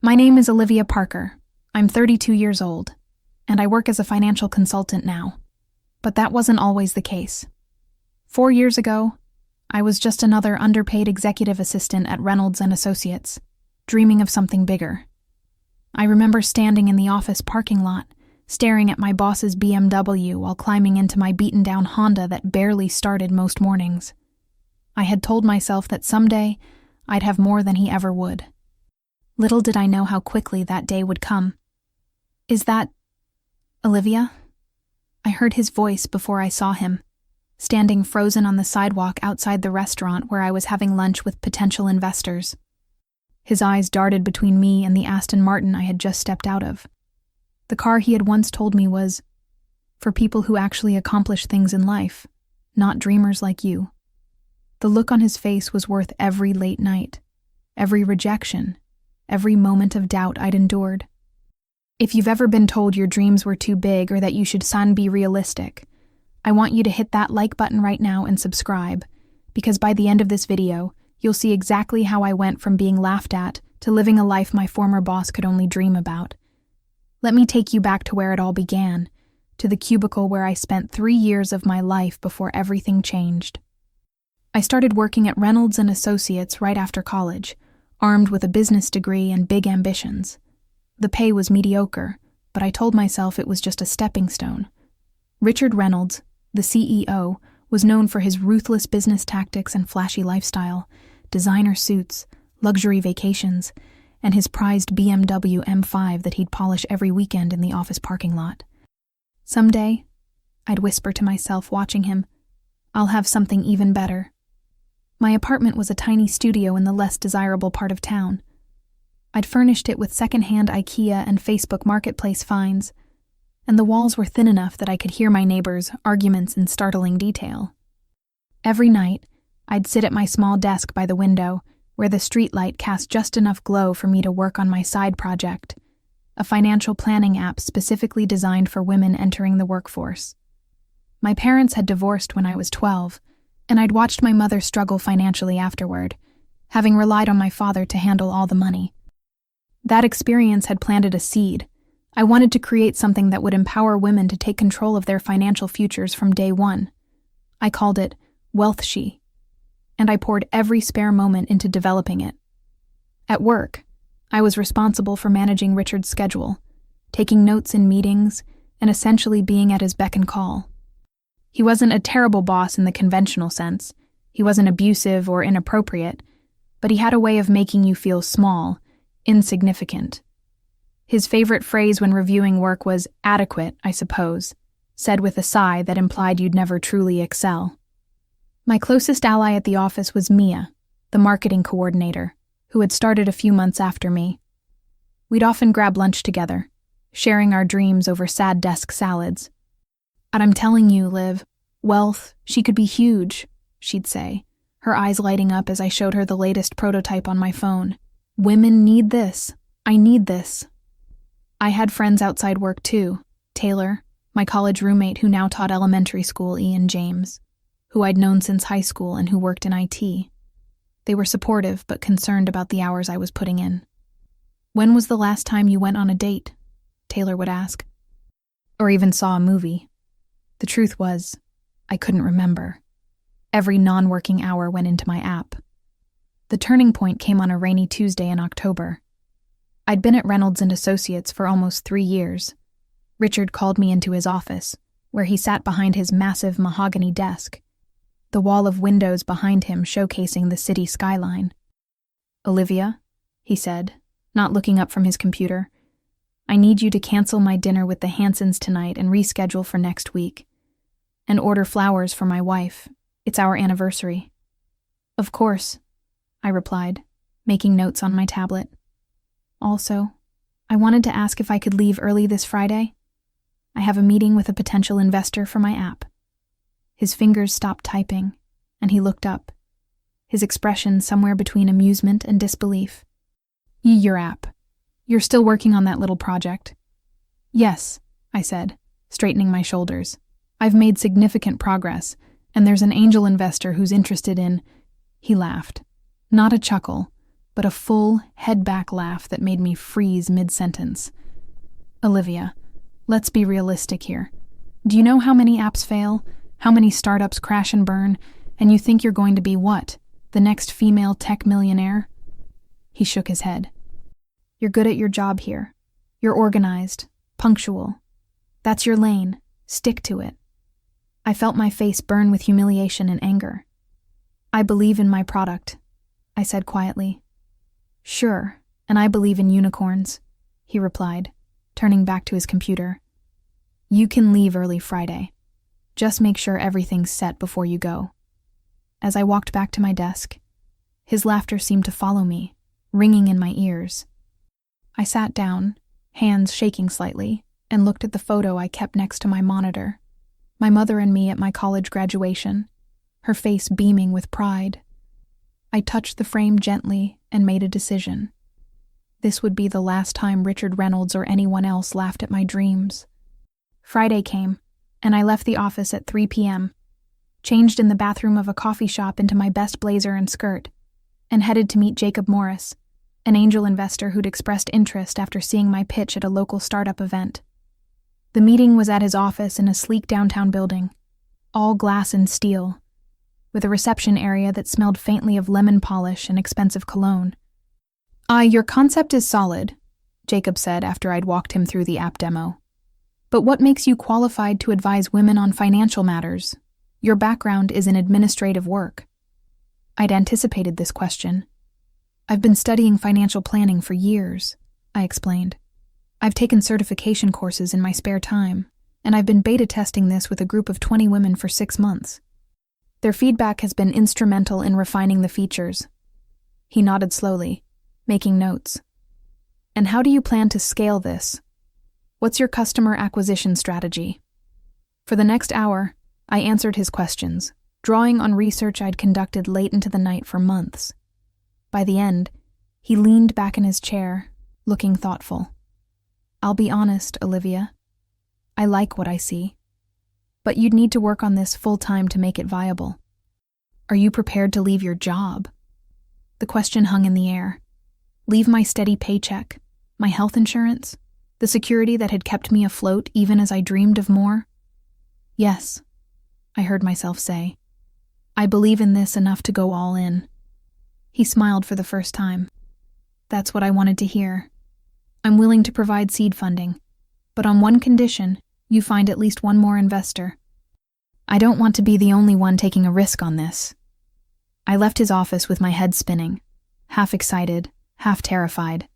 My name is Olivia Parker. I'm 32 years old, and I work as a financial consultant now. But that wasn't always the case. 4 years ago, I was just another underpaid executive assistant at Reynolds and Associates, dreaming of something bigger. I remember standing in the office parking lot, staring at my boss's BMW while climbing into my beaten-down Honda that barely started most mornings. I had told myself that someday I'd have more than he ever would. Little did I know how quickly that day would come. "Is that Olivia?" I heard his voice before I saw him, standing frozen on the sidewalk outside the restaurant where I was having lunch with potential investors. His eyes darted between me and the Aston Martin I had just stepped out of. The car he had once told me was for people who actually accomplish things in life, not dreamers like you. The look on his face was worth every late night, every rejection, every moment of doubt I'd endured. If you've ever been told your dreams were too big or that you should be realistic, I want you to hit that like button right now and subscribe, because by the end of this video, you'll see exactly how I went from being laughed at to living a life my former boss could only dream about. Let me take you back to where it all began, to the cubicle where I spent 3 years of my life before everything changed. I started working at Reynolds and Associates right after college, armed with a business degree and big ambitions. The pay was mediocre, but I told myself it was just a stepping stone. Richard Reynolds, the CEO, was known for his ruthless business tactics and flashy lifestyle, designer suits, luxury vacations, and his prized BMW M5 that he'd polish every weekend in the office parking lot. Someday, I'd whisper to myself watching him, I'll have something even better. My apartment was a tiny studio in the less desirable part of town. I'd furnished it with second-hand IKEA and Facebook Marketplace finds, and the walls were thin enough that I could hear my neighbors' arguments in startling detail. Every night, I'd sit at my small desk by the window, where the streetlight cast just enough glow for me to work on my side project, a financial planning app specifically designed for women entering the workforce. My parents had divorced when I was 12, and I'd watched my mother struggle financially afterward, having relied on my father to handle all the money. That experience had planted a seed. I wanted to create something that would empower women to take control of their financial futures from day one. I called it Wealth She, and I poured every spare moment into developing it. At work, I was responsible for managing Richard's schedule, taking notes in meetings, and essentially being at his beck and call. He wasn't a terrible boss in the conventional sense. He wasn't abusive or inappropriate, but he had a way of making you feel small, insignificant. His favorite phrase when reviewing work was adequate, I suppose, said with a sigh that implied you'd never truly excel. My closest ally at the office was Mia, the marketing coordinator, who had started a few months after me. We'd often grab lunch together, sharing our dreams over sad desk salads. "And I'm telling you, Liv, wealth, she could be huge," she'd say, her eyes lighting up as I showed her the latest prototype on my phone. "Women need this. I need this." I had friends outside work too. Taylor, my college roommate who now taught elementary school, Ian James, who I'd known since high school and who worked in IT. They were supportive but concerned about the hours I was putting in. "When was the last time you went on a date?" Taylor would ask. Or even saw a movie. The truth was, I couldn't remember. Every non-working hour went into my app. The turning point came on a rainy Tuesday in October. I'd been at Reynolds and Associates for almost 3 years. Richard called me into his office, where he sat behind his massive mahogany desk, the wall of windows behind him showcasing the city skyline. "Olivia," he said, not looking up from his computer, "I need you to cancel my dinner with the Hansons tonight and reschedule for next week. And order flowers for my wife. It's our anniversary." "Of course," I replied, making notes on my tablet. "Also, I wanted to ask if I could leave early this Friday. I have a meeting with a potential investor for my app." His fingers stopped typing, and he looked up, his expression somewhere between amusement and disbelief. "Your app. You're still working on that little project?" "Yes," I said, straightening my shoulders. "I've made significant progress, and there's an angel investor who's interested in—" He laughed. Not a chuckle, but a full, head-back laugh that made me freeze mid-sentence. Olivia, let's be realistic here. Do you know how many apps fail? How many startups crash and burn? And you think you're going to be what? The next female tech millionaire? He shook his head. You're good at your job here. You're organized, punctual. That's your lane. Stick to it. I felt my face burn with humiliation and anger. I believe in my product, I said quietly. Sure, and I believe in unicorns, he replied, turning back to his computer. You can leave early Friday. Just make sure everything's set before you go. As I walked back to my desk, his laughter seemed to follow me, ringing in my ears. I sat down, hands shaking slightly, and looked at the photo I kept next to my monitor. My mother and me at my college graduation, her face beaming with pride. I touched the frame gently and made a decision. This would be the last time Richard Reynolds or anyone else laughed at my dreams. Friday came, and I left the office at 3 p.m., changed in the bathroom of a coffee shop into my best blazer and skirt, and headed to meet Jacob Morris, an angel investor who'd expressed interest after seeing my pitch at a local startup event. The meeting was at his office in a sleek downtown building, all glass and steel, with a reception area that smelled faintly of lemon polish and expensive cologne. Your concept is solid, Jacob said after I'd walked him through the app demo. But what makes you qualified to advise women on financial matters? Your background is in administrative work. I'd anticipated this question. I've been studying financial planning for years, I explained. I've taken certification courses in my spare time, and I've been beta testing this with a group of 20 women for 6 months. Their feedback has been instrumental in refining the features. He nodded slowly, making notes. And how do you plan to scale this? What's your customer acquisition strategy? For the next hour, I answered his questions, drawing on research I'd conducted late into the night for months. By the end, he leaned back in his chair, looking thoughtful. I'll be honest, Olivia. I like what I see. But you'd need to work on this full-time to make it viable. Are you prepared to leave your job? The question hung in the air. Leave my steady paycheck, my health insurance, the security that had kept me afloat even as I dreamed of more? Yes, I heard myself say. I believe in this enough to go all in. He smiled for the first time. That's what I wanted to hear. I'm willing to provide seed funding, but on one condition, you find at least one more investor. I don't want to be the only one taking a risk on this. I left his office with my head spinning, half excited, half terrified.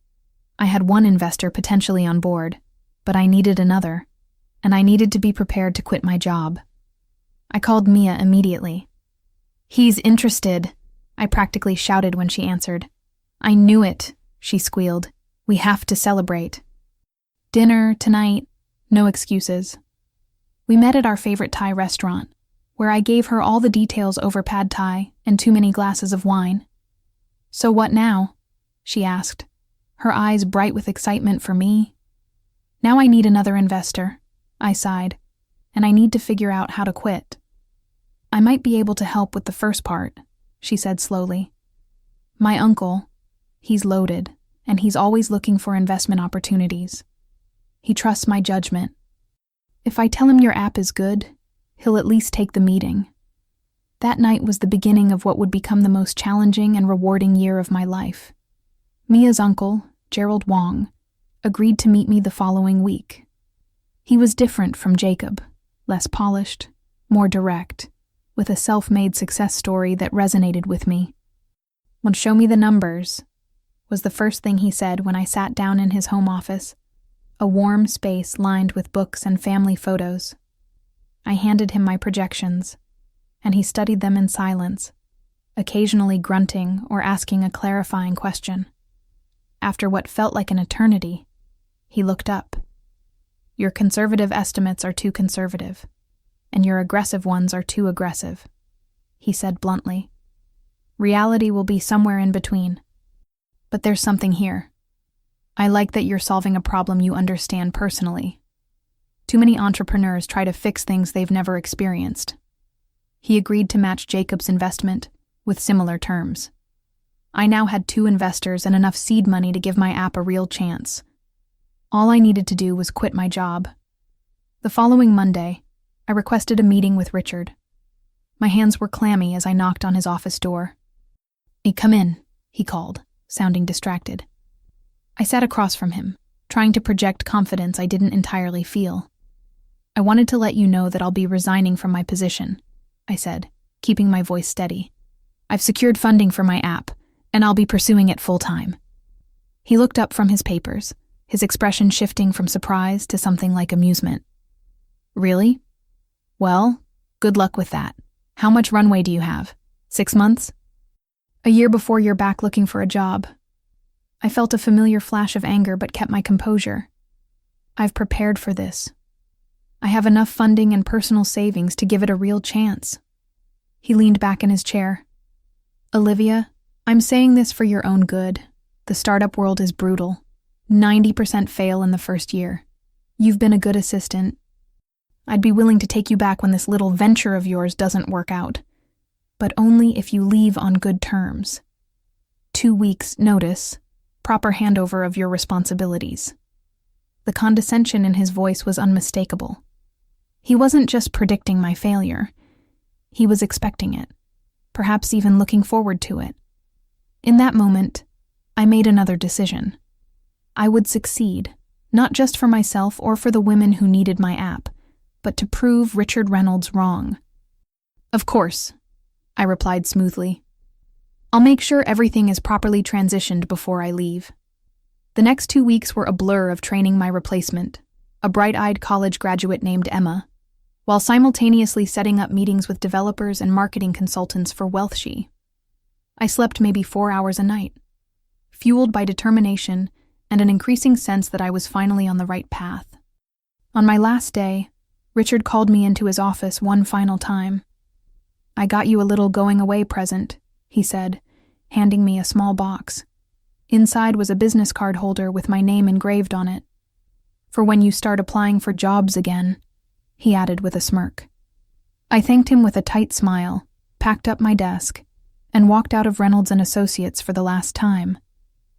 I had one investor potentially on board, but I needed another, and I needed to be prepared to quit my job. I called Mia immediately. He's interested, I practically shouted when she answered. I knew it, she squealed. We have to celebrate. Dinner, tonight, no excuses. We met at our favorite Thai restaurant, where I gave her all the details over pad Thai and too many glasses of wine. So what now? She asked, her eyes bright with excitement for me. Now I need another investor, I sighed, and I need to figure out how to quit. I might be able to help with the first part, she said slowly. My uncle, he's loaded, and he's always looking for investment opportunities. He trusts my judgment. If I tell him your app is good, he'll at least take the meeting. That night was the beginning of what would become the most challenging and rewarding year of my life. Mia's uncle, Gerald Wong, agreed to meet me the following week. He was different from Jacob, less polished, more direct, with a self-made success story that resonated with me. "Well, show me the numbers," was the first thing he said when I sat down in his home office, a warm space lined with books and family photos. I handed him my projections, and he studied them in silence, occasionally grunting or asking a clarifying question. After what felt like an eternity, he looked up. "Your conservative estimates are too conservative, and your aggressive ones are too aggressive," he said bluntly. "Reality will be somewhere in between. But there's something here. I like that you're solving a problem you understand personally. Too many entrepreneurs try to fix things they've never experienced." He agreed to match Jacob's investment with similar terms. I now had 2 investors and enough seed money to give my app a real chance. All I needed to do was quit my job. The following Monday, I requested a meeting with Richard. My hands were clammy as I knocked on his office door. "Hey, come in," he called, sounding distracted. I sat across from him, trying to project confidence I didn't entirely feel. "I wanted to let you know that I'll be resigning from my position," I said, keeping my voice steady. "I've secured funding for my app, and I'll be pursuing it full-time." He looked up from his papers, his expression shifting from surprise to something like amusement. "Really? Well, good luck with that. How much runway do you have? 6 months? A year before you're back looking for a job." I felt a familiar flash of anger but kept my composure. "I've prepared for this. I have enough funding and personal savings to give it a real chance." He leaned back in his chair. "Olivia, I'm saying this for your own good. The startup world is brutal. 90% fail in the first year. You've been a good assistant. I'd be willing to take you back when this little venture of yours doesn't work out, but only if you leave on good terms. 2 weeks' notice, proper handover of your responsibilities." The condescension in his voice was unmistakable. He wasn't just predicting my failure. He was expecting it, perhaps even looking forward to it. In that moment, I made another decision. I would succeed, not just for myself or for the women who needed my app, but to prove Richard Reynolds wrong. "Of course," I replied smoothly. "I'll make sure everything is properly transitioned before I leave." The next 2 weeks were a blur of training my replacement, a bright-eyed college graduate named Emma, while simultaneously setting up meetings with developers and marketing consultants for WealthShe. I slept maybe 4 hours a night, fueled by determination and an increasing sense that I was finally on the right path. On my last day, Richard called me into his office one final time. "I got you a little going-away present," he said, handing me a small box. Inside was a business card holder with my name engraved on it. "For when you start applying for jobs again," he added with a smirk. I thanked him with a tight smile, packed up my desk, and walked out of Reynolds & Associates for the last time,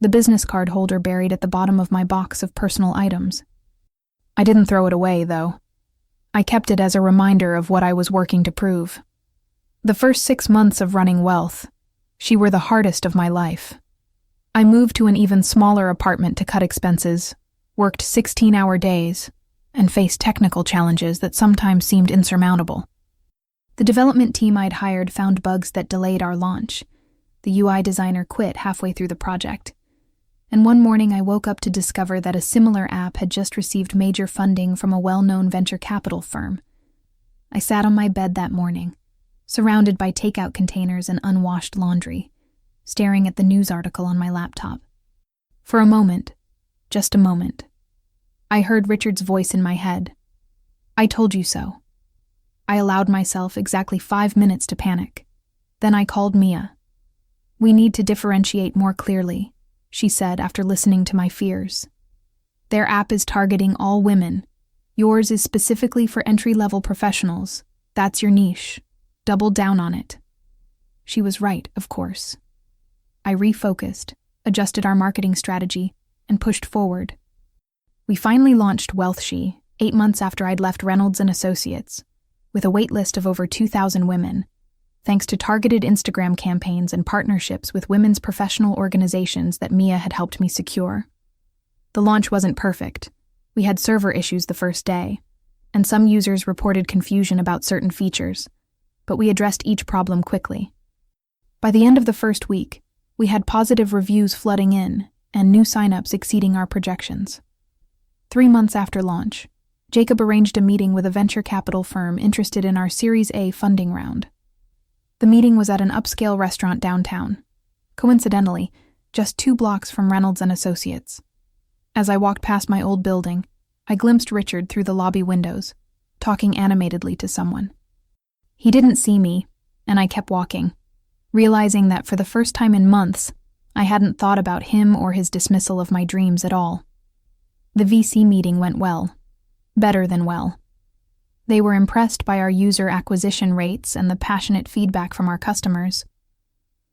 the business card holder buried at the bottom of my box of personal items. I didn't throw it away, though. I kept it as a reminder of what I was working to prove. The first 6 months of running Wealth, she were the hardest of my life. I moved to an even smaller apartment to cut expenses, worked 16-hour days, and faced technical challenges that sometimes seemed insurmountable. The development team I'd hired found bugs that delayed our launch. The UI designer quit halfway through the project. And one morning I woke up to discover that a similar app had just received major funding from a well-known venture capital firm. I sat on my bed that morning, surrounded by takeout containers and unwashed laundry, staring at the news article on my laptop. For a moment, just a moment, I heard Richard's voice in my head. "I told you so." I allowed myself exactly 5 minutes to panic. Then I called Mia. "We need to differentiate more clearly," she said after listening to my fears. "Their app is targeting all women. Yours is specifically for entry-level professionals. That's your niche. Double down on it." She was right, of course. I refocused, adjusted our marketing strategy, and pushed forward. We finally launched WealthShe 8 months after I'd left Reynolds & Associates, with a waitlist of over 2,000 women, thanks to targeted Instagram campaigns and partnerships with women's professional organizations that Mia had helped me secure. The launch wasn't perfect. We had server issues the first day, and some users reported confusion about certain features, but we addressed each problem quickly. By the end of the first week, we had positive reviews flooding in and new signups exceeding our projections. 3 months after launch, Jacob arranged a meeting with a venture capital firm interested in our Series A funding round. The meeting was at an upscale restaurant downtown, coincidentally, just 2 blocks from Reynolds & Associates. As I walked past my old building, I glimpsed Richard through the lobby windows, talking animatedly to someone. He didn't see me, and I kept walking, realizing that for the first time in months, I hadn't thought about him or his dismissal of my dreams at all. The VC meeting went well, better than well. They were impressed by our user acquisition rates and the passionate feedback from our customers.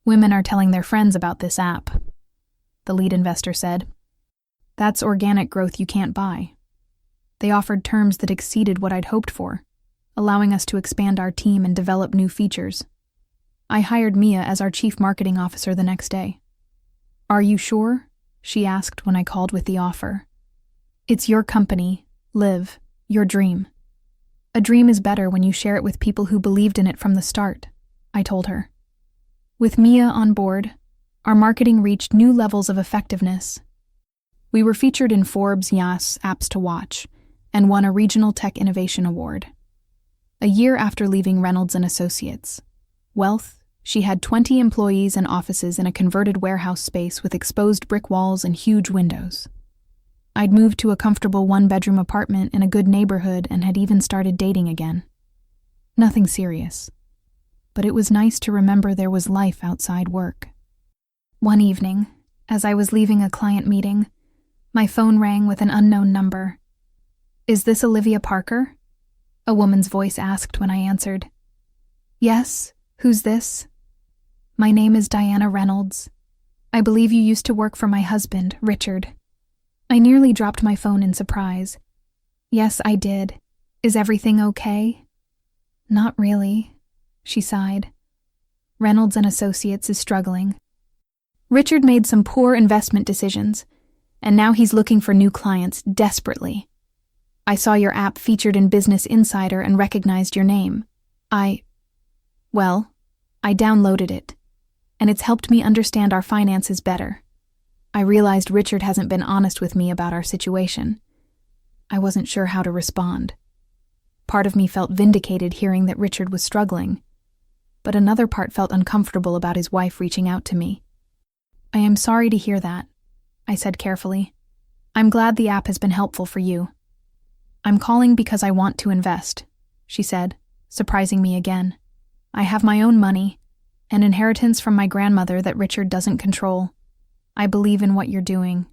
Women are telling their friends about this app, the lead investor said. That's organic growth you can't buy. They offered terms that exceeded what I'd hoped for, allowing us to expand our team and develop new features. I hired Mia as our chief marketing officer the next day. Are you sure? She asked when I called with the offer. It's your company. Live your dream. A dream is better when you share it with people who believed in it from the start, I told her. With Mia on board, our marketing reached new levels of effectiveness. We were featured in Forbes' YAS Apps to Watch and won a Regional Tech Innovation Award. A year after leaving Reynolds & Associates, Wealth, she had 20 employees and offices in a converted warehouse space with exposed brick walls and huge windows. I'd moved to a comfortable one-bedroom apartment in a good neighborhood and had even started dating again. Nothing serious, but it was nice to remember there was life outside work. One evening, as I was leaving a client meeting, my phone rang with an unknown number. Is this Olivia Parker? A woman's voice asked when I answered. Yes, who's this? My name is Diana Reynolds. I believe you used to work for my husband, Richard. I nearly dropped my phone in surprise. Yes, I did. Is everything okay? Not really, she sighed. Reynolds & Associates is struggling. Richard made some poor investment decisions, and now he's looking for new clients desperately. I saw your app featured in Business Insider and recognized your name. I downloaded it, and it's helped me understand our finances better. I realized Richard hasn't been honest with me about our situation. I wasn't sure how to respond. Part of me felt vindicated hearing that Richard was struggling, but another part felt uncomfortable about his wife reaching out to me. I am sorry to hear that, I said carefully. I'm glad the app has been helpful for you. I'm calling because I want to invest, she said, surprising me again. I have my own money, an inheritance from my grandmother that Richard doesn't control. I believe in what you're doing,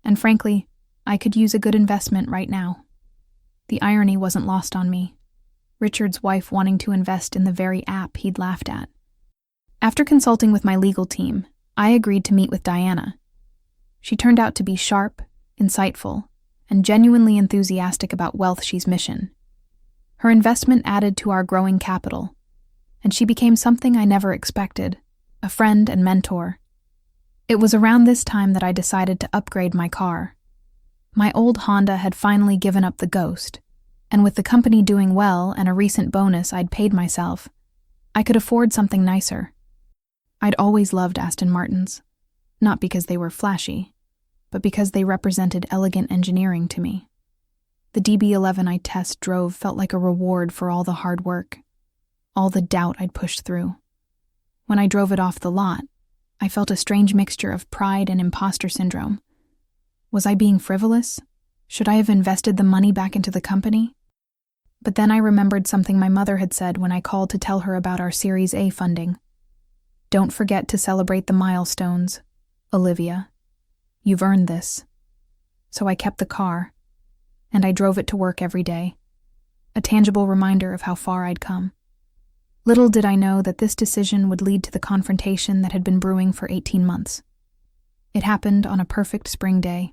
and frankly, I could use a good investment right now. The irony wasn't lost on me. Richard's wife wanting to invest in the very app he'd laughed at. After consulting with my legal team, I agreed to meet with Diana. She turned out to be sharp, insightful, and genuinely enthusiastic about Wealthshe's mission. Her investment added to our growing capital, and she became something I never expected, a friend and mentor. It was around this time that I decided to upgrade my car. My old Honda had finally given up the ghost, and with the company doing well and a recent bonus I'd paid myself, I could afford something nicer. I'd always loved Aston Martins, not because they were flashy, but because they represented elegant engineering to me. The DB11 I test drove felt like a reward for all the hard work, all the doubt I'd pushed through. When I drove it off the lot, I felt a strange mixture of pride and imposter syndrome. Was I being frivolous? Should I have invested the money back into the company? But then I remembered something my mother had said when I called to tell her about our Series A funding. Don't forget to celebrate the milestones, Olivia. You've earned this. So I kept the car, and I drove it to work every day, a tangible reminder of how far I'd come. Little did I know that this decision would lead to the confrontation that had been brewing for 18 months. It happened on a perfect spring day.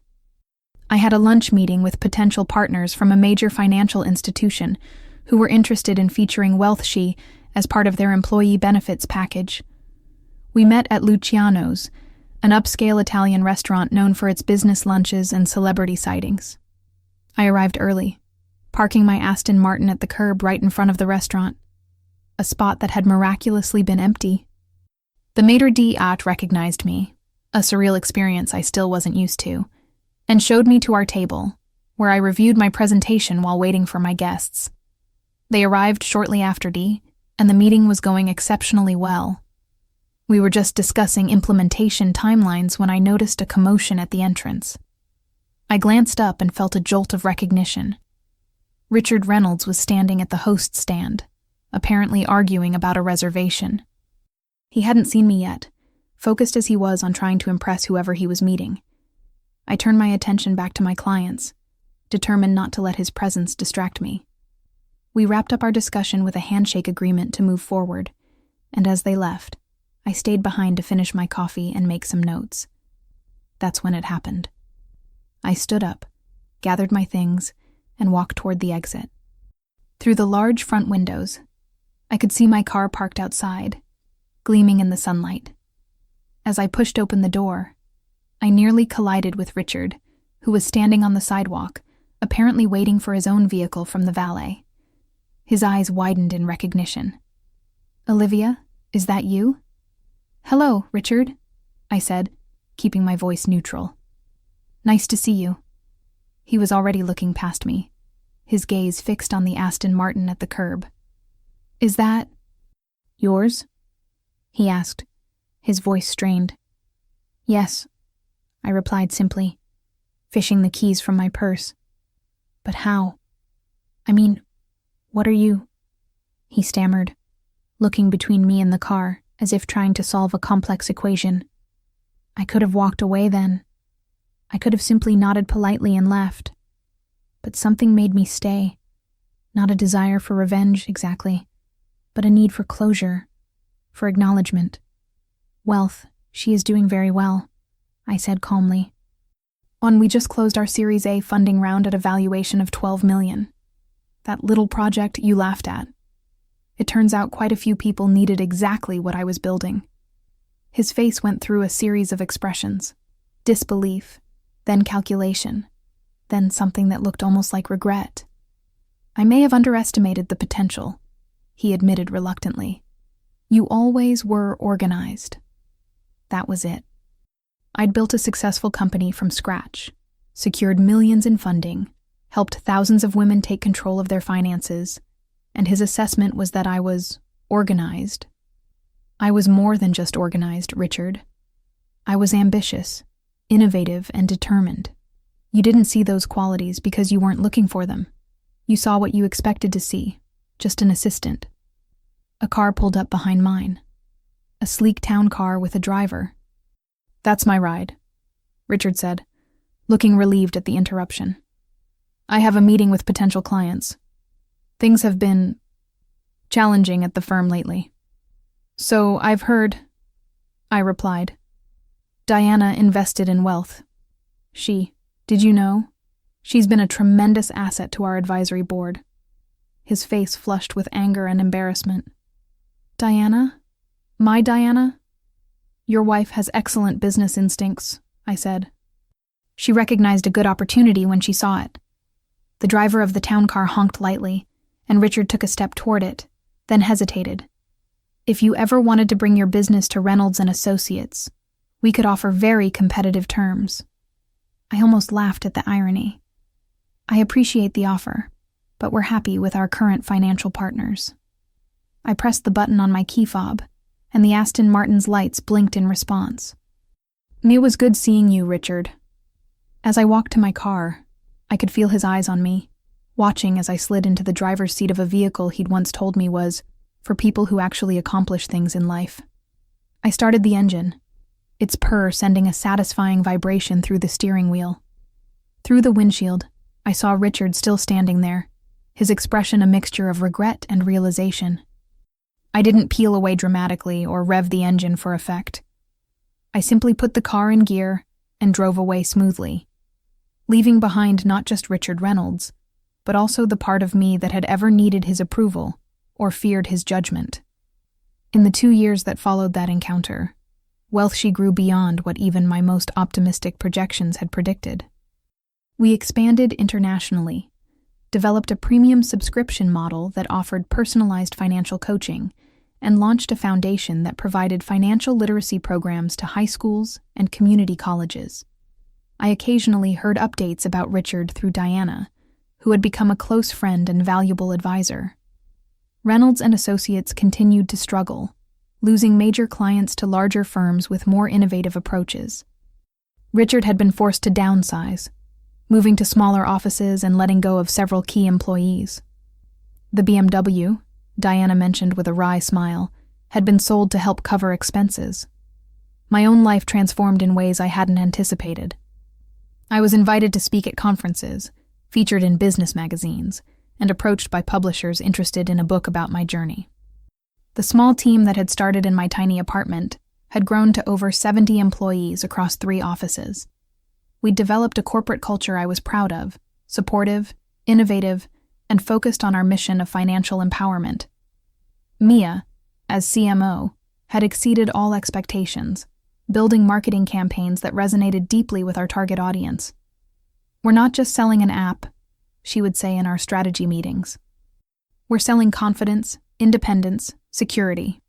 I had a lunch meeting with potential partners from a major financial institution who were interested in featuring Wealthshe as part of their employee benefits package. We met at Luciano's, an upscale Italian restaurant known for its business lunches and celebrity sightings. I arrived early, parking my Aston Martin at the curb right in front of the restaurant, a spot that had miraculously been empty. The maitre d' recognized me, a surreal experience I still wasn't used to, and showed me to our table, where I reviewed my presentation while waiting for my guests. They arrived shortly after D, and the meeting was going exceptionally well. We were just discussing implementation timelines when I noticed a commotion at the entrance. I glanced up and felt a jolt of recognition. Richard Reynolds was standing at the host stand, apparently arguing about a reservation. He hadn't seen me yet, focused as he was on trying to impress whoever he was meeting. I turned my attention back to my clients, determined not to let his presence distract me. We wrapped up our discussion with a handshake agreement to move forward, and as they left, I stayed behind to finish my coffee and make some notes. That's when it happened. I stood up, gathered my things, and walked toward the exit. Through the large front windows, I could see my car parked outside, gleaming in the sunlight. As I pushed open the door, I nearly collided with Richard, who was standing on the sidewalk, apparently waiting for his own vehicle from the valet. His eyes widened in recognition. "Olivia, is that you?" "Hello, Richard," I said, keeping my voice neutral. "Nice to see you." He was already looking past me, his gaze fixed on the Aston Martin at the curb. "Is that yours?" he asked, his voice strained. "Yes," I replied simply, fishing the keys from my purse. "But how? I mean, what are you?" he stammered, looking between me and the car as if trying to solve a complex equation. I could have walked away then. I could have simply nodded politely and left. But something made me stay. Not a desire for revenge, exactly, but a need for closure, for acknowledgement. "Wealth, she is doing very well," I said calmly. We just closed our Series A funding round at a valuation of $12 million. That little project you laughed at. It turns out quite a few people needed exactly what I was building. His face went through a series of expressions. Disbelief, then calculation, then something that looked almost like regret. "I may have underestimated the potential," he admitted reluctantly. "You always were organized." That was it. I'd built a successful company from scratch, secured millions in funding, helped thousands of women take control of their finances, and his assessment was that I was organized. I was more than just organized, Richard. I was ambitious, innovative, and determined. You didn't see those qualities because you weren't looking for them. You saw what you expected to see, just an assistant. A car pulled up behind mine. A sleek town car with a driver. "That's my ride," Richard said, looking relieved at the interruption. "I have a meeting with potential clients. Things have been challenging at the firm lately." "So I've heard," I replied. "Diana invested in wealth. Did you know? She's been a tremendous asset to our advisory board." His face flushed with anger and embarrassment. "Diana? My Diana? Your wife has excellent business instincts," I said. "She recognized a good opportunity when she saw it." The driver of the town car honked lightly, and Richard took a step toward it, then hesitated. "If you ever wanted to bring your business to Reynolds and Associates, we could offer very competitive terms." I almost laughed at the irony. "I appreciate the offer, but we're happy with our current financial partners." I pressed the button on my key fob, and the Aston Martin's lights blinked in response. "It was good seeing you, Richard." As I walked to my car, I could feel his eyes on me, watching as I slid into the driver's seat of a vehicle he'd once told me was for people who actually accomplish things in life. I started the engine, its purr sending a satisfying vibration through the steering wheel. Through the windshield, I saw Richard still standing there, his expression a mixture of regret and realization. I didn't peel away dramatically or rev the engine for effect. I simply put the car in gear and drove away smoothly, leaving behind not just Richard Reynolds, but also the part of me that had ever needed his approval or feared his judgment. In the 2 years that followed that encounter, Wealth grew beyond what even my most optimistic projections had predicted. We expanded internationally, developed a premium subscription model that offered personalized financial coaching, and launched a foundation that provided financial literacy programs to high schools and community colleges. I occasionally heard updates about Richard through Diana, who had become a close friend and valuable advisor. Reynolds and Associates continued to struggle, losing major clients to larger firms with more innovative approaches. Richard had been forced to downsize, moving to smaller offices and letting go of several key employees. The BMW, Diana mentioned with a wry smile, had been sold to help cover expenses. My own life transformed in ways I hadn't anticipated. I was invited to speak at conferences, featured in business magazines, and approached by publishers interested in a book about my journey. The small team that had started in my tiny apartment had grown to over 70 employees across 3 offices. We'd developed a corporate culture I was proud of, supportive, innovative, and focused on our mission of financial empowerment. Mia, as CMO, had exceeded all expectations, building marketing campaigns that resonated deeply with our target audience. "We're not just selling an app," she would say in our strategy meetings. "We're selling confidence, independence, security."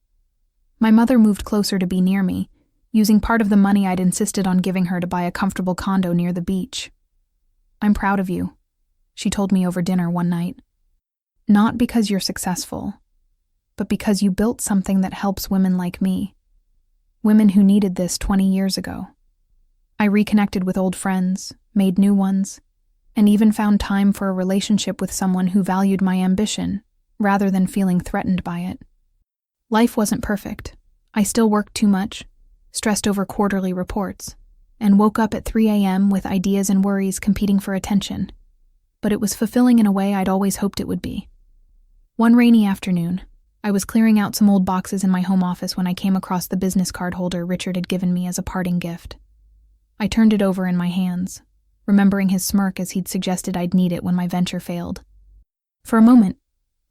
My mother moved closer to be near me, using part of the money I'd insisted on giving her to buy a comfortable condo near the beach. "I'm proud of you," she told me over dinner one night. "Not because you're successful, but because you built something that helps women like me. Women who needed this 20 years ago." I reconnected with old friends, made new ones, and even found time for a relationship with someone who valued my ambition rather than feeling threatened by it. Life wasn't perfect. I still worked too much, stressed over quarterly reports, and woke up at 3 a.m. with ideas and worries competing for attention. But it was fulfilling in a way I'd always hoped it would be. One rainy afternoon, I was clearing out some old boxes in my home office when I came across the business card holder Richard had given me as a parting gift. I turned it over in my hands, remembering his smirk as he'd suggested I'd need it when my venture failed. For a moment,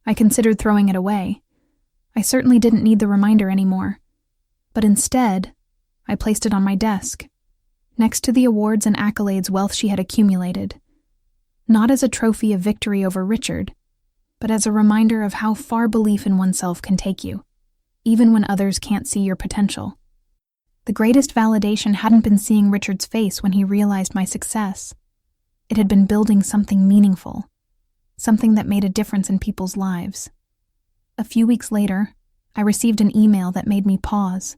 I considered throwing it away. I certainly didn't need the reminder anymore. But instead, I placed it on my desk, next to the awards and accolades wealth she had accumulated, not as a trophy of victory over Richard, but as a reminder of how far belief in oneself can take you, even when others can't see your potential. The greatest validation hadn't been seeing Richard's face when he realized my success. It had been building something meaningful, something that made a difference in people's lives. A few weeks later, I received an email that made me pause.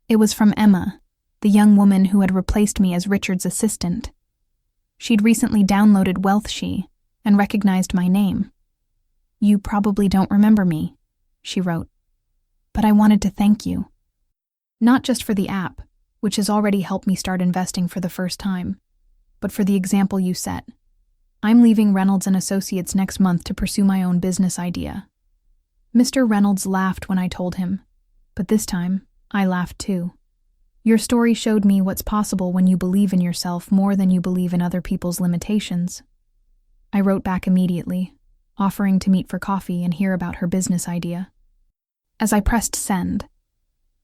It was from Emma, the young woman who had replaced me as Richard's assistant. She'd recently downloaded WealthShe and recognized my name. "You probably don't remember me," she wrote, "but I wanted to thank you. Not just for the app, which has already helped me start investing for the first time, but for the example you set. I'm leaving Reynolds & Associates next month to pursue my own business idea." Mr. Reynolds laughed when I told him, but this time, I laughed too. "Your story showed me what's possible when you believe in yourself more than you believe in other people's limitations." I wrote back immediately, offering to meet for coffee and hear about her business idea. As I pressed send,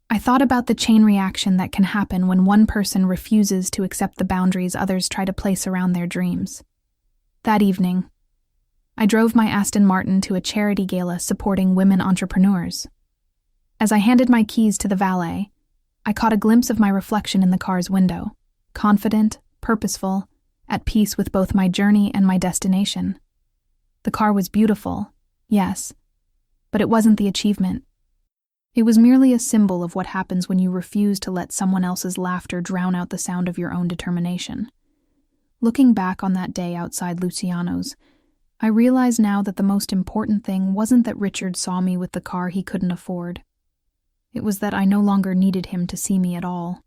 I thought about the chain reaction that can happen when one person refuses to accept the boundaries others try to place around their dreams. That evening, I drove my Aston Martin to a charity gala supporting women entrepreneurs. As I handed my keys to the valet, I caught a glimpse of my reflection in the car's window, confident, purposeful, at peace with both my journey and my destination. The car was beautiful, yes, but it wasn't the achievement. It was merely a symbol of what happens when you refuse to let someone else's laughter drown out the sound of your own determination. Looking back on that day outside Luciano's, I realize now that the most important thing wasn't that Richard saw me with the car he couldn't afford. It was that I no longer needed him to see me at all.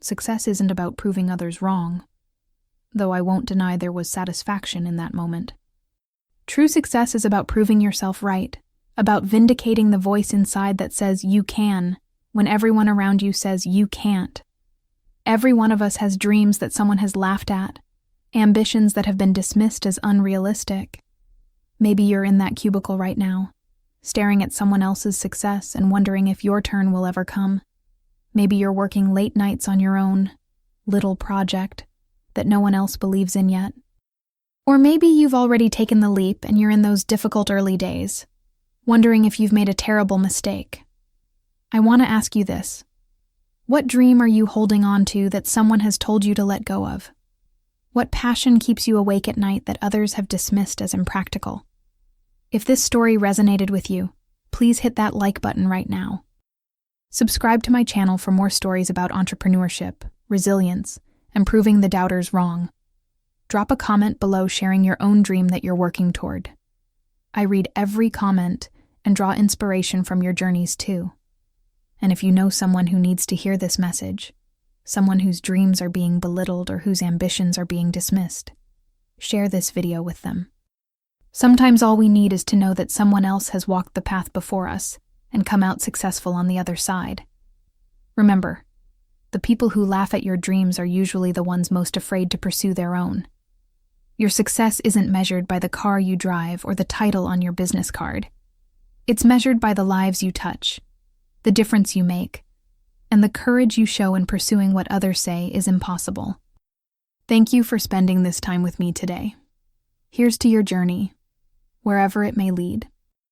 Success isn't about proving others wrong, though I won't deny there was satisfaction in that moment. True success is about proving yourself right, about vindicating the voice inside that says you can, when everyone around you says you can't. Every one of us has dreams that someone has laughed at, ambitions that have been dismissed as unrealistic. Maybe you're in that cubicle right now, staring at someone else's success and wondering if your turn will ever come. Maybe you're working late nights on your own little project that no one else believes in yet. Or maybe you've already taken the leap and you're in those difficult early days, wondering if you've made a terrible mistake. I want to ask you this. What dream are you holding on to that someone has told you to let go of? What passion keeps you awake at night that others have dismissed as impractical? If this story resonated with you, please hit that like button right now. Subscribe to my channel for more stories about entrepreneurship, resilience, and proving the doubters wrong. Drop a comment below sharing your own dream that you're working toward. I read every comment and draw inspiration from your journeys too. And if you know someone who needs to hear this message, someone whose dreams are being belittled or whose ambitions are being dismissed, share this video with them. Sometimes all we need is to know that someone else has walked the path before us, and come out successful on the other side. Remember, the people who laugh at your dreams are usually the ones most afraid to pursue their own. Your success isn't measured by the car you drive or the title on your business card. It's measured by the lives you touch, the difference you make, and the courage you show in pursuing what others say is impossible. Thank you for spending this time with me today. Here's to your journey, wherever it may lead.